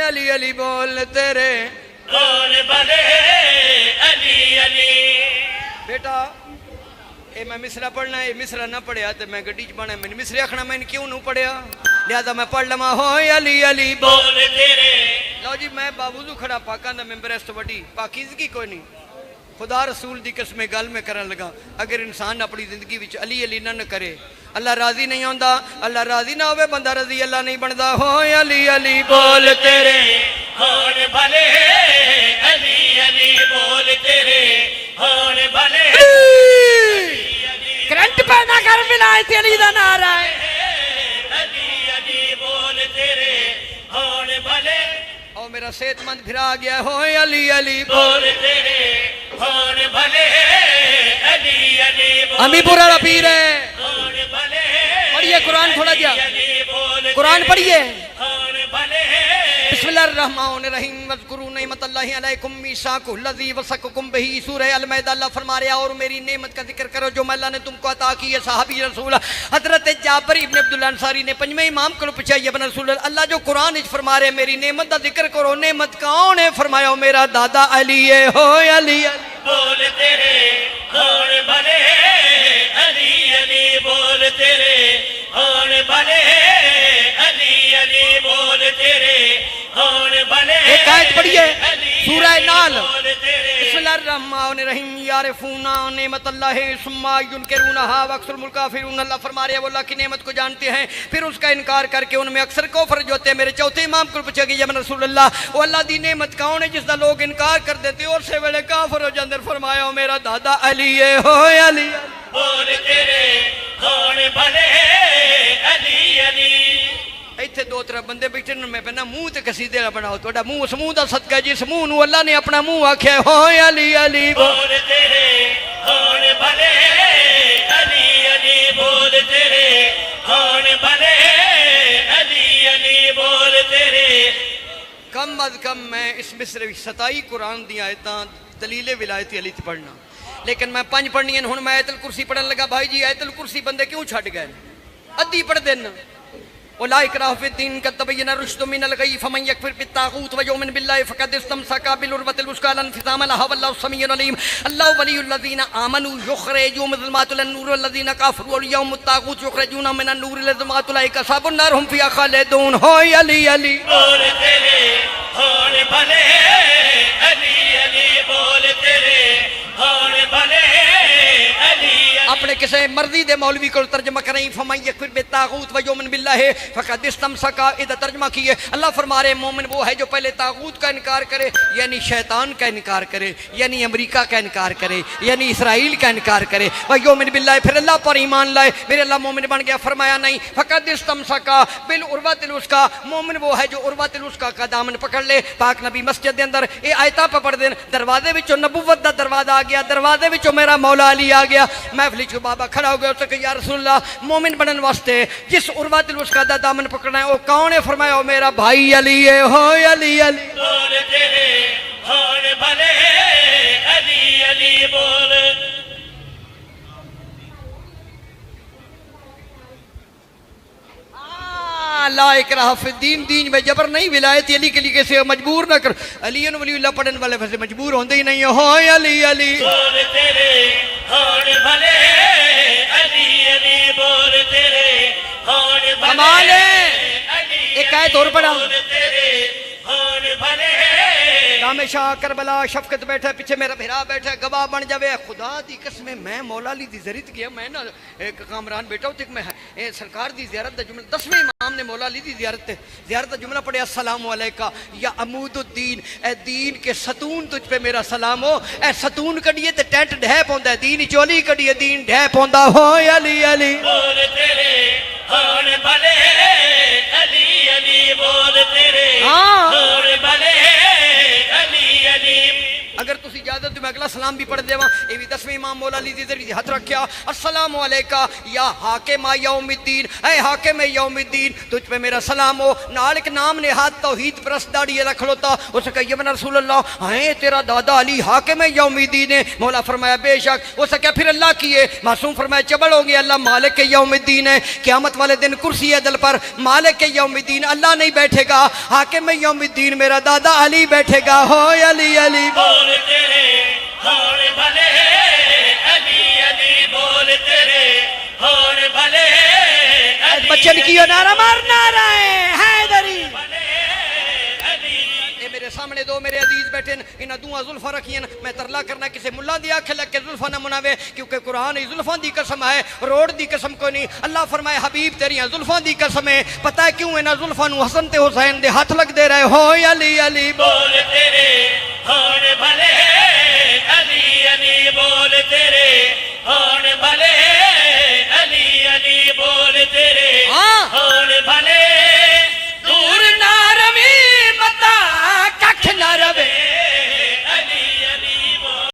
علی علی بول تیرے بول بھلے علی علی بیٹا اے میں مصرع پڑھنا ہے، مصرع نہ پڑھیا تو میں گڈی چ بنا میں مصرع آخنا میں کیوں نہ پڑھیا، لہذا میں پڑھ لما ہو علی علی بول تیرے لو جی میں باوضو کھڑا پاکاں دا ممبر اس تو وڈی پاکیزگی کوئی نہیں، خدا رسول دی قسم گل میں کرن لگا اگر انسان اپنی زندگی وچ علی علی نہ کرے اللہ راضی نہیں ہوندا، اللہ راضی نہ ہوئے بندہ رضی اللہ نہیں بندا ہو علی علی بول تیرے ہون بھلے علی علی بول تیرے ہون بھلے کرنٹ پیدا کر ولایت علی دا نعرہ ہے علی علی بول تیرے ہون بھلے او میرا صحت مند پھرا گیا ہو علی علی بول تیرے ہون بھلے علی علی بول امی پورا والا پیر ہے ہون بھلے پڑھیے قرآن تھوڑا جا علی بول قرآن پڑھیے ہون بھلے بسم اللہ الرحمن الرحیم وذکروا نعمت اللہ علیکم میثاقہ الذی وثقکم بہ سورہ المائدہ اللہ فرما رہا اور میری نعمت کا ذکر کرو جو میں اللہ نے تم کو عطا کی ہے صحابی رسول حضرت جابر ابن عبداللہ انصاری نے پنجویں امام کو پوچھا یا ابن رسول اللہ جو قرآن وچ فرما رہے میری نعمت کا ذکر کرو نعمت کون ہے فرمایا میرا دادا علی ہے ہو علی بول تیرے ہون بھلے علی علی بول تیرے ہون بھلے علی علی بول تیرے ہون بھلے ایک آیت پڑھیے سورہ نال بول تیرے بسم اللہ الرحمن الرحیم یعرفون نعمت اللہ ثم ینکرونها واکثر الکافرون اللہ فرما رہے ہیں وہ اللہ کی نعمت کو جانتے ہیں پھر اس کا انکار کر کے ان میں اکثر کفر جو ہوتے ہیں میرے چوتھے امام کو پوچھا کہ یا رسول اللہ وہ اللہ دی نعمت کون ہے جس دا لوگ انکار کر دیتے اور سے ویلے کافر ہو جاندے فرمایا میرا دادا علی ہے ہو علی بول تیرے ہون بھلے علی علی ایتھے دو طرح بندے بیٹھے میں پہنا منہ تے قصیدے نہ بناؤ تہاڈا منہ اس منہ دا صدقہ جس منہ نو اللہ نے اپنا منہ آکھیا ہو علی علی بول تیرے ہون بھلے علی علی بول تیرے ہون بھلے علی علی بول تیرے کم از کم میں اس مصر 27 قرآن دی آیتاں دلیل ولایت علی تے پڑھنا لیکن میں 5 پڑھنی ہیں ہن میں آیت الکرسی پڑھن لگا بھائی جی آیت الکرسی بندے کیوں چھڈ گئے ادھی پڑھ دین وَلَا إِكْرَاهَ فِي الدِّينِ قَدْ تَبَيَّنَ الرُّشْدُ مِنَ الْغَيِّ فَمَن يَكْفُرْ بِالطَّاغُوتِ وَيُؤْمِنْ بِاللَّهِ فَقَدِ اسْتَمْسَكَ بِالْعُرْوَةِ الْوُثْقَىٰ لَا انفصام لَهَا وَاللَّهُ سَمِيعٌ عَلِيمٌ اللَّهُ وَلِيُّ الَّذِينَ آمَنُوا يُخْرِجُهُم مِّنَ الظُّلُمَاتِ إِلَى النُّورِ وَالَّذِينَ كَفَرُوا أَوْلِيَاؤُهُمُ الطَّاغُوتُ يُخْرِجُونَهُم مِّنَ النُّورِ إِلَى الظُّلُمَاتِ أُولَٰئِكَ أَصْحَابُ النَّارِ هُمْ فِيهَا خَالِدُونَ ہو علی علی بول تیرے ہون بھلے علی علی بول تیرے ہون بھلے علی اپنے کسی مرضی دے مولوی کو ترجمہ کریں فَمَن يَكْفُرْ بِالطَّاغُوتِ وَيُؤْمِنْ بِاللَّهِ فَقَدِ اسْتَمْسَكَ ادھر ترجمہ کیے اللہ فرما رہے مومن وہ ہے جو پہلے طاغوت کا انکار کرے یعنی شیطان کا انکار کرے یعنی امریکہ کا انکار کرے یعنی اسرائیل کا انکار کرے وَيُؤْمِنْ بِاللَّهِ پھر اللہ پر ایمان لائے میرے اللہ مومن بن گیا فرمایا نہیں فَقَدِ اسْتَمْسَكَ بِالْعُرْوَةِ الْوُثْقَىٰ مومن وہ ہے جو عروۃ الوثقیٰ کا دامن پکڑ لے پاک نبی مسجد دے اندر یہ آیتاں پہ پڑھ دین دروازے وچوں نبوت دا دروازہ آ گیا دروازے وچوں میرا مولا علی آ گیا محفل چ بابا کھڑا ہو گیا اس کہ یا رسول اللہ مومن بنن واسطے جس عروۃ الوثقیٰ دا دامن پکڑنا ہے وہ کون ہے فرمایا وہ میرا بھائی علی ہے ہو علی علی بول تیرے ہون بھلے علی علی بول لا اکراہ فی الدین دین میں جبر نہیں ولایت علی کے لیے کسی مجبور نہ کر علی ولی اللہ پڑھن والے ویسے مجبور ہوندے ہی نہیں ہو علی علی بول تیرے ہون بھلے علی علی بول تیرے ہون بھلے کمال ہے علی ایک آیت اور پڑھا بول تیرے ہون بھلے دام شاہ کربلا شفقت بیٹھے پیچھے میرا بھیرا بیٹھے گواہ بن جاوے خدا دی قسم میں مولا علی دی زیارت کیا میں نا ایک کامران بیٹا ہوں تک میں سرکار دی زیارت دا جملہ 10ویں امام نے مولا علی دی زیارت دا جملہ پڑھیا السلام علیکہ یا عمود الدین اے دین کے ستون تجھ پہ میرا سلام ہو اے ستون کڑیے تے ٹینٹ ڈھے پوندا ہے دین چولی کڑیے دین ڈھے پوندا ہو علی علی بول تیرے ہون بھلے علی علی بول تیرے ہاں ہون بھلے علی علی اگر تو تسی اجازت میں اگلا سلام بھی پڑھ دیواں اے وی 10ویں امام مولا علی دی ذریعے ہاتھ رکھیا السلام علیکہ یا حاکم یوم الدین اے حاکم یوم الدین تجھ پہ میرا سلام ہو نال ایک نام نے ہاتھ توحید پرست داڑھی رکھ لوتا اس کہا یا رسول اللہ ہیں تیرا دادا علی حاکم یوم الدین ہے مولا فرمایا بے شک اس کہا پھر اللہ کی ہے معصوم فرمایا چبڑ ہو گیا اللہ مالک یوم الدین ہے قیامت والے دن کرسی عدل پر مالک یوم الدین اللہ نہیں بیٹھے گا حاکم یوم الدین میرا دادا علی بیٹھے گا ہو علی علی بول تیرے ہون بھلے علی علی بول تیرے ہون بھلے علی بچن کیو نعرہ مارنا رہے حیدری علی اے میرے سامنے دو میرے عزیز بیٹھے انہاں دوہاں زلفاں رکھیاں میں ترلا کرنا کسے ملا دی آنکھ لگ کے زلفاں نہ مناوے کیونکہ قرآن ہی زلفاں دی قسم ہے روڑ دی قسم کوئی نہیں اللہ فرمائے حبیب تیریاں زلفاں دی قسم ہے پتہ ہے کیوں انہاں زلفاں نو حسن تے حسین دے ہاتھ لگ دے رہے ہو علی علی بول تیرے ہون بھلے علی علی بول تیرے ہون بھلے علی علی بول تیرے ہون بھلے دور نہ روی متا ککھ نہ روے